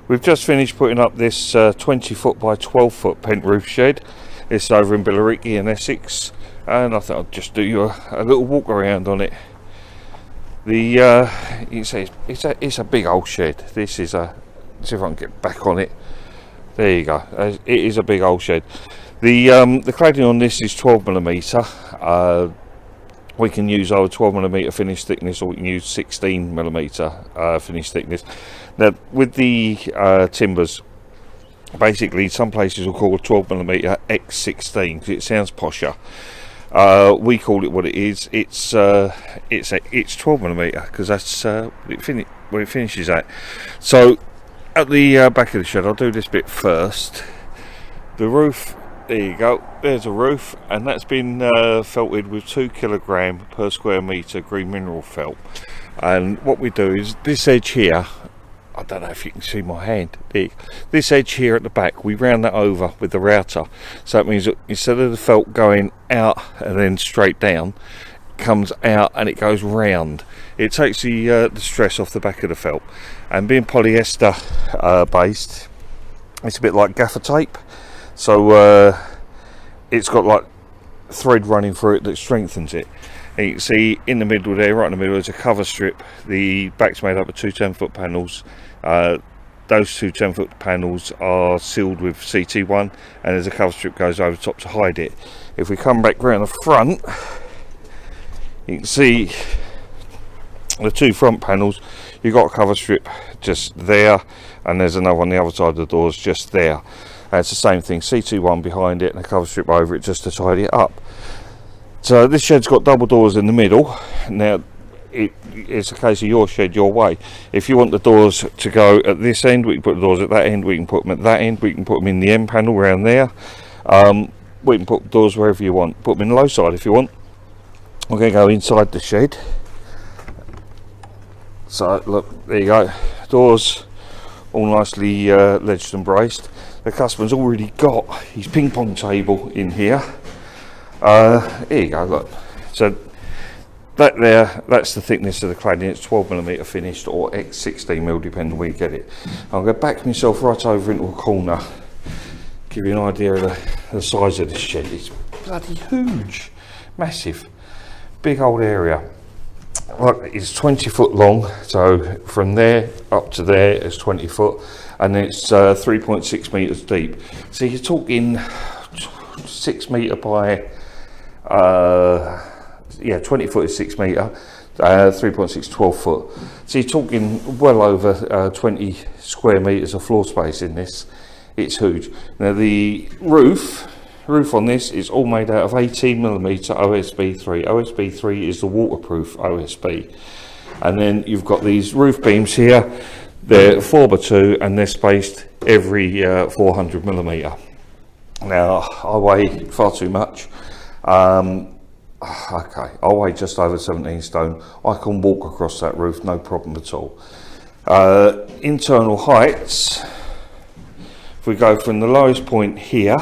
We've just finished putting up this 20 foot by 12 foot pent roof shed. It's over in Barrettines in Essex, and I thought I'd just do you a little walk around on it. It's a big old shed. This is a, let's see if I can get back on it. There you go. It is a big old shed. The cladding on this is 12mm. We can use our 12mm finish thickness, or we can use 16mm finish thickness. Now, with the timbers, basically some places will call a 12mm X16 because it sounds posher. We call it what it is. It's 12mm because that's where it finishes at. So at the back of the shed, I'll do this bit first. The roof. There you go, there's a roof, and that's been felted with 2 kg per square metre green mineral felt. And what we do is this edge here, I don't know if you can see my hand, this edge here at the back, we round that over with the router. So that means that instead of the felt going out and then straight down, it comes out and it goes round. It takes the stress off the back of the felt. And being polyester based, it's a bit like gaffer tape. So it's got like thread running through it that strengthens it. And you can see in the middle there, right in the middle, there's a cover strip. The back's made up of 2 10-foot panels. Those 2 10-foot panels are sealed with CT1, and there's a cover strip goes over the top to hide it. If we come back around the front, you can see the 2 front panels. You've got a cover strip just there, and there's another on the other side of the doors just there. It's the same thing, CT1 behind it and a cover strip over it just to tidy it up. So this shed's got double doors in the middle. Now it's a case of your shed, your way. If you want the doors to go at this end, we can put the doors at that end, we can put them at that end, we can put them in the end panel around there. We can put doors wherever you want. Put them in the low side if you want. We're going to go inside the shed. So look, there you go. Doors all nicely ledged and braced. The customer's already got his ping pong table in here. Here you go, look. So that there, that's the thickness of the cladding. It's 12mm finished or X16mm, depending on where you get it. I'm going to back myself right over into a corner, give you an idea of the size of this shed. It's bloody huge, massive, big old area. Look, it's 20 foot long, so from there up to there is 20 foot, and it's 3.6 metres deep. So you're talking 6 metre by 20 foot is 6 metre, 3.6 12 foot. So you're talking well over 20 square metres of floor space in this. It's huge. Now the roof on this is all made out of 18mm O.S.B 3. O.S.B 3 is the waterproof O.S.B. And then you've got these roof beams here. They're 4x2 and they're spaced every 400mm. Now I weigh far too much. Okay, I weigh just over 17 stone. I can walk across that roof, no problem at all. Internal heights, if we go from the lowest point here,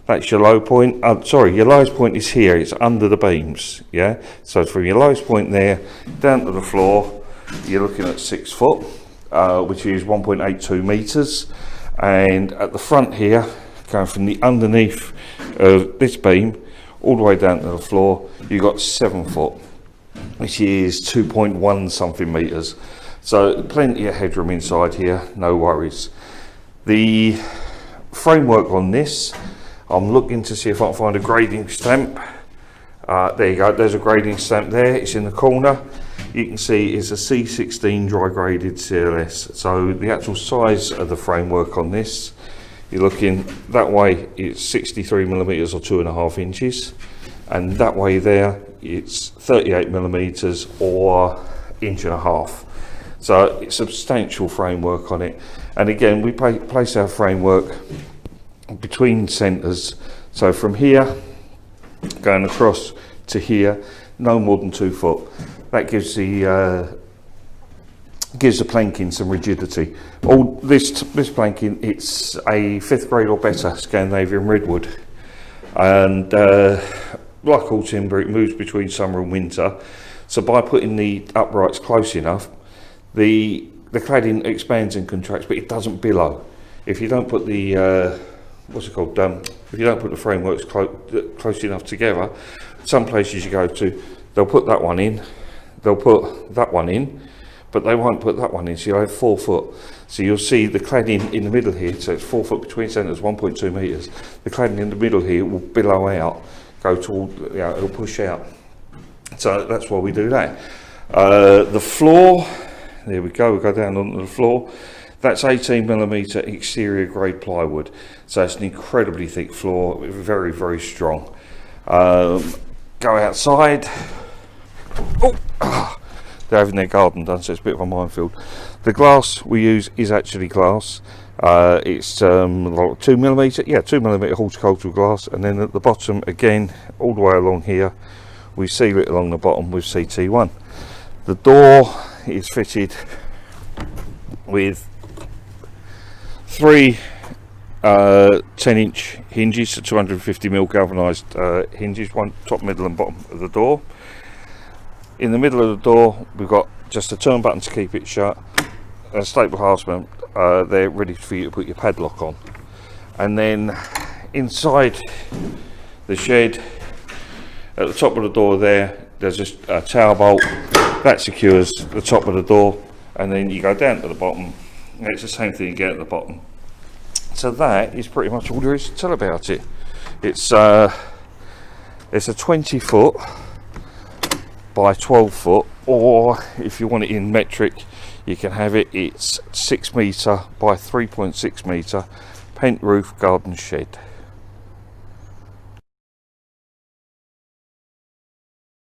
that's your low point. Your lowest point is here. It's under the beams. Yeah. So from your lowest point there down to the floor, you're looking at 6 foot, which is 1.82 meters. And at the front here, going from the underneath of this beam all the way down to the floor, you've got 7 foot, which is 2.1 something meters. So plenty of headroom inside here. No worries. The framework on this, I'm looking to see if I can find a grading stamp. There you go, there's a grading stamp there, it's in the corner. You can see it's a C16 Dry graded C.L.S. So the actual size of the framework on this, you're looking that way, it's 63mm or 2.5 inches. And that way there, it's 38mm or 1.5 inches. So it's a substantial framework on it. And again, we place our framework between centres, so from here going across to here, no more than 2 foot. That gives the planking some rigidity. All this planking, it's a 5th grade or better Scandinavian redwood, and like all timber, it moves between summer and winter. So by putting the uprights close enough, the the cladding expands and contracts, but it doesn't billow. If you don't put the what's it called? If you don't put the frameworks close enough together, some places you go to, they'll put that one in, they'll put that one in, but they won't put that one in. So you'll have 4 foot. So you'll see the cladding in the middle here. So it's 4 foot between centres, 1.2 metres. The cladding in the middle here will billow out, go toward, you know, it'll push out. So that's why we do that. The floor, there we go. We go down onto the floor. That's 18mm exterior grade plywood. So it's an incredibly thick floor, very, very strong. Go outside. Oh, they're having their garden done, so it's a bit of a minefield. The glass we use is actually glass. It's 2mm, yeah, 2mm horticultural glass, and then at the bottom, again, all the way along here, we seal it along the bottom with CT1. The door is fitted with 3 10-inch hinges, so 250mm galvanised hinges, one top, middle and bottom of the door. In the middle of the door we've got just a turn button to keep it shut, a staple harassment there ready for you to put your padlock on. And then inside the shed, at the top of the door there's just a tower bolt that secures the top of the door, and then you go down to the bottom and it's the same thing again at the bottom. So that is pretty much all there is to tell about it. It's a 20 foot by 12 foot, or if you want it in metric you can have it, it's 6 metre by 3.6 metre pent roof garden shed.